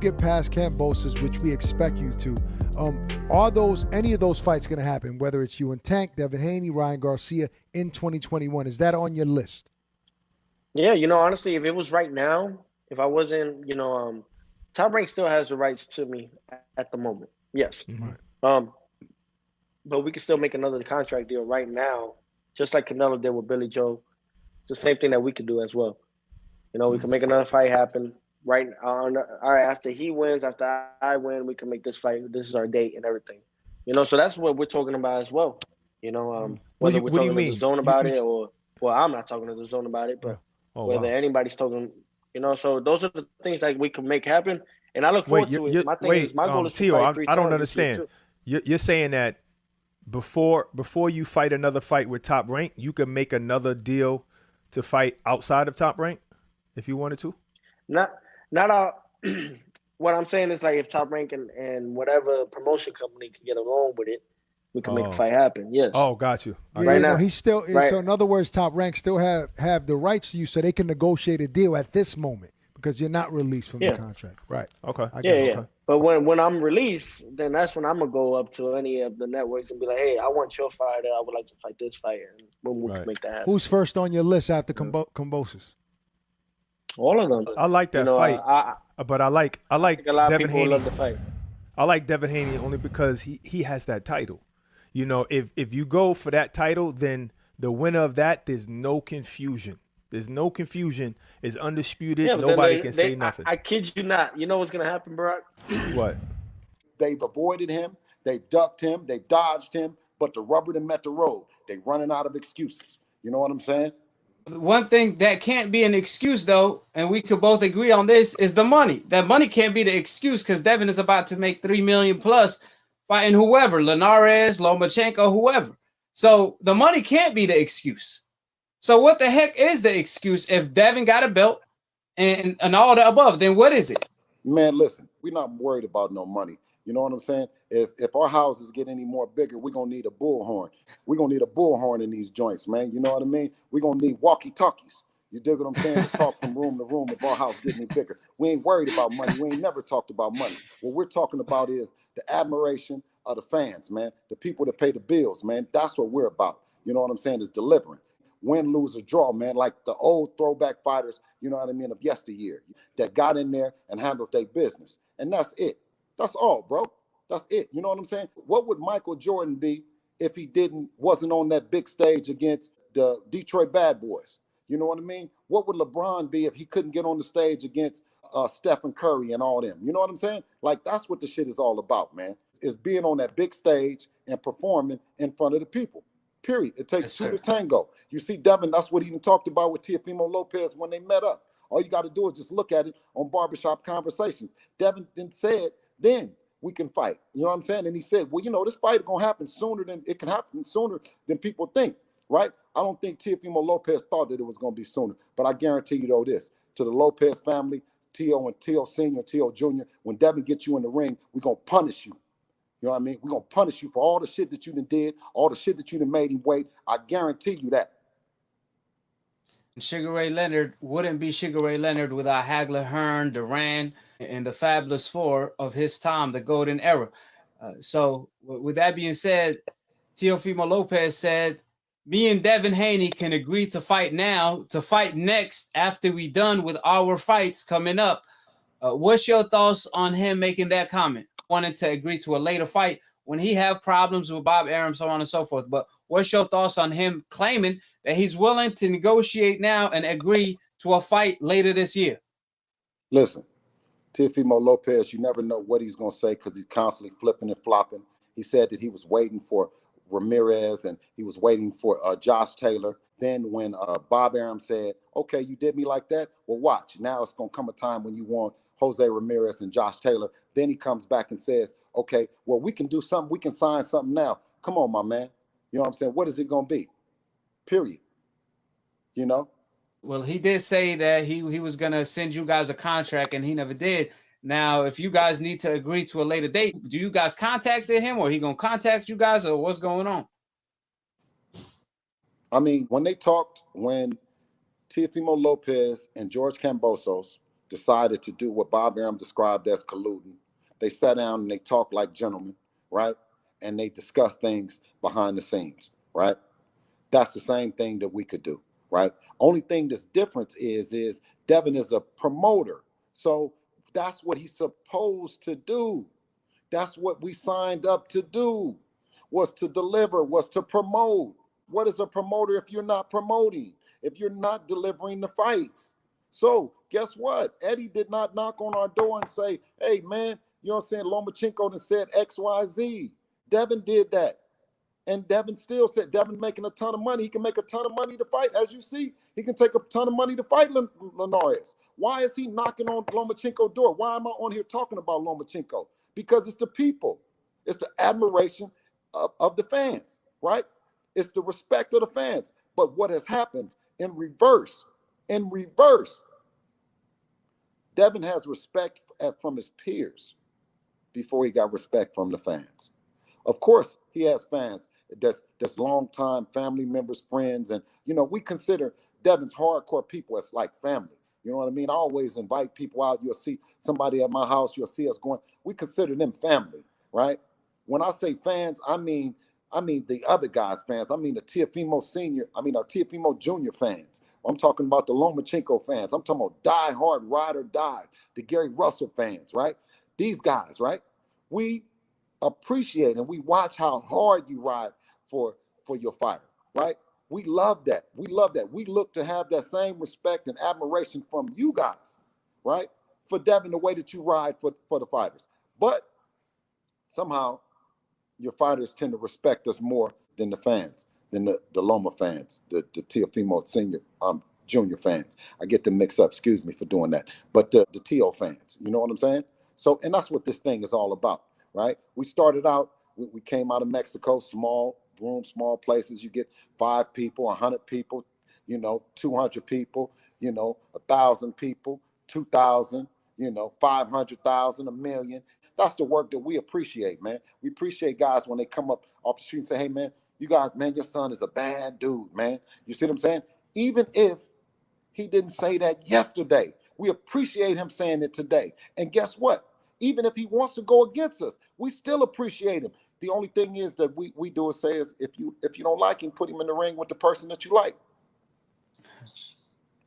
get past Kambosos, which we expect you to, are any of those fights going to happen, whether it's you and Tank, Devin Haney, Ryan Garcia in 2021? Is that on your list? Yeah, honestly, if it was right now, if I wasn't, Top Rank still has the rights to me at the moment. Yes. Right. But we can still make another contract deal right now, just like Canelo did with Billy Joe. It's the same thing that we could do as well. We can make another fight happen right on. All right, after he wins, after I win, we can make this fight. This is our date and everything. So that's what we're talking about as well. Whether we're talking to the zone about it or, well, I'm not talking to the zone about it, but whether anybody's talking, so those are the things that we can make happen. And I look forward to it. My goal is to fight 3 times. I don't understand. You're saying that before you fight another fight with Top Rank, you can make another deal to fight outside of Top Rank if you wanted to? Not what I'm saying is, like, if Top Rank and whatever promotion company can get along with it, we can make the fight happen. Yes. Oh, got you. Right now, he's still right. So in other words, Top Rank still have the rights to you, so they can negotiate a deal at this moment because you're not released from the contract. Right. Okay. Yeah. But when I'm released, then that's when I'm gonna go up to any of the networks and be like, hey, I want your fighter. I would like to fight this fighter, and boom, we can make that happen. Who's first on your list after Kambosos? All of them. I like that fight, but I like a lot Devin of people Haney. love the fight. I like Devin Haney only because he has that title. If you go for that title, then the winner of that, there's no confusion. There's no confusion. It's undisputed. Yeah, nobody can say nothing. I kid you not. You know what's gonna happen, Barack? What? They've avoided him. They've ducked him. They've dodged him. But the rubber done met the road. They're running out of excuses. You know what I'm saying? One thing that can't be an excuse, though, and we could both agree on this, is the money. That money can't be the excuse because Devin is about to make $3 million plus fighting whoever, Linares, Lomachenko, whoever. So the money can't be the excuse. So what the heck is the excuse if Devin got a belt and all the above? Then what is it? Man, listen, we're not worried about no money. You know what I'm saying? If our houses get any more bigger, we're going to need a bullhorn. We're going to need a bullhorn in these joints, man. You know what I mean? We're going to need walkie-talkies. You dig what I'm saying? To talk from room to room if our house gets any bigger. We ain't worried about money. We ain't never talked about money. What we're talking about is the admiration of the fans, man. The people that pay the bills, man. That's what we're about. You know what I'm saying? Is delivering. Win, lose, or draw, man. Like the old throwback fighters, you know what I mean, of yesteryear that got in there and handled their business. And that's it. That's all, bro. That's it. You know what I'm saying? What would Michael Jordan be if he wasn't on that big stage against the Detroit Bad Boys? You know what I mean? What would LeBron be if he couldn't get on the stage against Stephen Curry and all them? You know what I'm saying? Like, that's what the shit is all about, man. Is being on that big stage and performing in front of the people. Period. It takes two to tango. You see, Devin, that's what he even talked about with Teofimo Lopez when they met up. All you got to do is just look at it on Barbershop Conversations. Devin said, then we can fight. You know what I'm saying? And he said, well, this fight is going to happen sooner than it can happen sooner than people think, right? I don't think Teofimo Lopez thought that it was going to be sooner, but I guarantee you though this, to the Lopez family, Teo and Teo Sr., Teo Jr., when Devin gets you in the ring, we're going to punish you. You know what I mean? We're going to punish you for all the shit that you done did, all the shit that you done made him wait. I guarantee you that. Sugar Ray Leonard wouldn't be Sugar Ray Leonard without Hagler, Hearn, Duran, and the Fabulous Four of his time, the golden era. So with that being said, Teofimo Lopez said, me and Devin Haney can agree to fight now, to fight next after we done with our fights coming up. What's your thoughts on him making that comment? Wanted to agree to a later fight when he have problems with Bob Arum, so on and so forth. But what's your thoughts on him claiming that he's willing to negotiate now and agree to a fight later this year? Listen, Teofimo Lopez, you never know what he's going to say because he's constantly flipping and flopping. He said that he was waiting for Ramirez and he was waiting for Josh Taylor. Then when Bob Arum said, okay, you did me like that? Well, watch. Now it's going to come a time when you want Jose Ramirez and Josh Taylor. Then he comes back and says, okay, well, we can do something. We can sign something now. Come on, my man. You know what I'm saying? What is it going to be? Period. You know? Well, he did say that he was going to send you guys a contract and he never did. Now, if you guys need to agree to a later date, do you guys contacted him or he going to contact you guys or what's going on? I mean, when Teofimo Lopez and George Kambosos decided to do what Bob Arum described as colluding. They sat down and they talked like gentlemen, right? And they discussed things behind the scenes, right? That's the same thing that we could do, right? Only thing that's different is Devin is a promoter. So that's what he's supposed to do. That's what we signed up to do, was to deliver, was to promote. What is a promoter if you're not promoting, if you're not delivering the fights? So guess what? Eddie did not knock on our door and say, hey, man, you know what I'm saying? Lomachenko done said X, Y, Z. Devin did that. And Devin still said, Devin making a ton of money. He can make a ton of money to fight. As you see, he can take a ton of money to fight Linares. Why is he knocking on Lomachenko's door? Why am I on here talking about Lomachenko? Because it's the people. It's the admiration of the fans, right? It's the respect of the fans. But what has happened in reverse, Devin has respect from his peers before he got respect from the fans. Of course, he has fans that's longtime family members, friends, and we consider Devin's hardcore people as like family. You know what I mean? I always invite people out. You'll see somebody at my house. You'll see us going. We consider them family, right? When I say fans, I mean the other guys' fans. I mean the Teofimo Jr. fans. I'm talking about the Lomachenko fans. I'm talking about die-hard ride or die, the Gary Russell fans, right? These guys, right? We appreciate and we watch how hard you ride for your fighter, right? We love that. We love that. We look to have that same respect and admiration from you guys, right? For Devin, the way that you ride for the fighters. But somehow your fighters tend to respect us more than the fans, than the Loma fans, the Teofimo Senior Junior fans. I get them mixed up, excuse me for doing that. But the Teo fans, you know what I'm saying? So, and that's what this thing is all about, right? We started out, we came out of Mexico, small room, small places. You get 5 people, 100 people, 200 people, 1,000 people, 2,000, 500,000, 1 million. That's the work that we appreciate, man. We appreciate guys when they come up off the street and say, hey, man, you guys, man, your son is a bad dude, man. You see what I'm saying? Even if he didn't say that yesterday, we appreciate him saying it today. And guess what? Even if he wants to go against us, we still appreciate him. The only thing is that we do is say is if you don't like him, put him in the ring with the person that you like.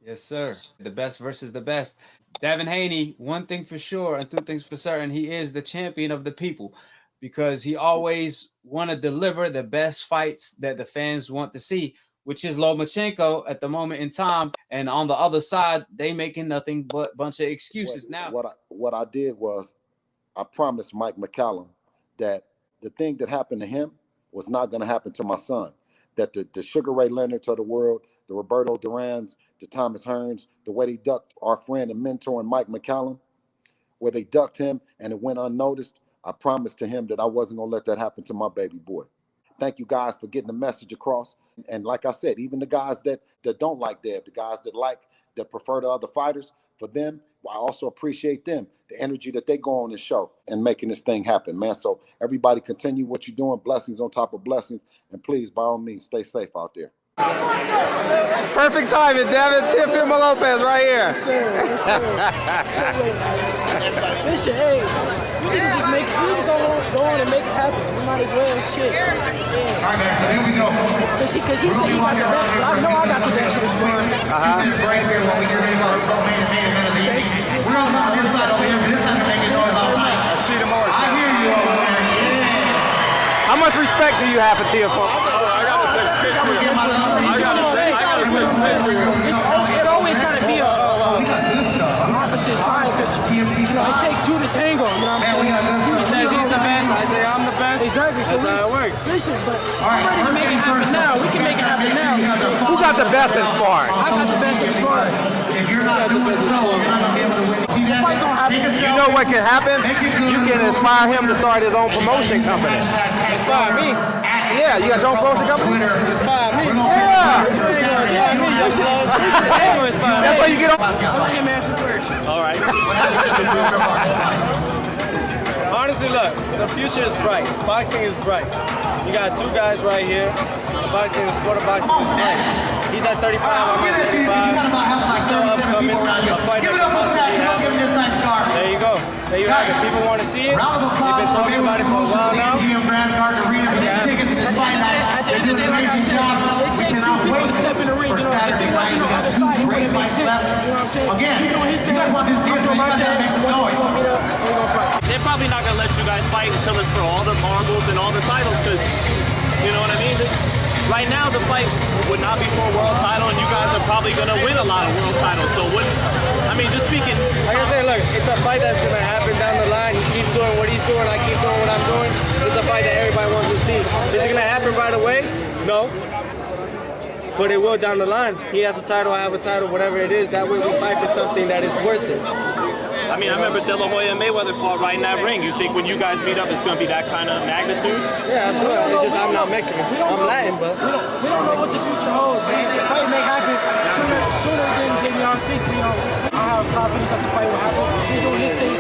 Yes, sir. The best versus the best. Devin Haney, one thing for sure and 2 things for certain, he is the champion of the people because he always want to deliver the best fights that the fans want to see, which is Lomachenko at the moment in time. And on the other side, they making nothing but bunch of excuses. What I did was I promised Mike McCallum that the thing that happened to him was not going to happen to my son. That the Sugar Ray Leonards of the world, the Roberto Durans, the Thomas Hearns, the way they ducked our friend and mentor and Mike McCallum, where they ducked him and it went unnoticed, I promised to him that I wasn't going to let that happen to my baby boy. Thank you guys for getting the message across. And like I said, even the guys that don't like Dev, the guys that prefer the other fighters, for them, I also appreciate them, the energy that they go on this show and making this thing happen, man. So everybody continue what you're doing, blessings on top of blessings, and please, by all means, stay safe out there. Perfect timing, Devin. Teofimo Lopez right here. Yes, sir. Listen, hey, we can just go on and make it happen. We might as well, shit. Yeah. All right, man, so here we go. Because he said he got the best, but I know I got the best of this one. Right here, while we get ready to go main event of the evening. We're on this side over here, but this time to make it noise all night. I see the more. I hear you over there. How much respect do you have for Teofimo? It always got to be a opposite side because it takes 2 to tango. You know what I'm saying? He says he's the best. I say I'm the best. Exactly. So that's how it works. Listen, but I'm ready to make it happen now. We can make it happen now. Who got the best in sparring? I got the best in sparring. If you're not the best in sparring, you're not going to be able to win. See that? Fight gonna happen. You know what can happen? You can inspire him to start his own promotion company. Inspire me. Yeah, you got your own promotion company? Inspire me. Yeah. Inspire me. That's why you get on. I let him answer first. All right. Honestly, look, the future is bright. Boxing is bright. You got 2 guys right here. Boxing, the sport of boxing is bright. He's at 35, I'm at 35. He's still upcoming. A fight that can possibly happen. There you go. There you have it. People want to see it. We've been talking about it for a while now. At the end of the day, like I said, it takes two people to step in the ring. You know, if there wasn't no other side, it wouldn't make sense. You know what I'm saying? Again, you doing his thing, I'm doing my thing. They're probably not gonna let you guys fight until it's for all the marbles and all the titles, because you know what I mean. Right now, the fight would not be for a world title, and you guys are probably gonna win a lot of world titles. So, just speaking, like I said, look, it's a fight that's gonna happen down the line. He keeps doing what he's doing, I keep doing what I'm doing. It's a fight that everybody wants to see. Is it gonna happen right away? No. But it will down the line. He has a title, I have a title, whatever it is. That way we fight for something that is worth it. I remember De La Hoya and Mayweather fought right in that ring. You think when you guys meet up, it's going to be that kind of magnitude? Yeah, absolutely. It's just I'm not Mexican. I'm Latin, but we don't know what the future holds, man. The fight may happen sooner than y'all think. I have confidence that the fight will happen. He's doing his thing.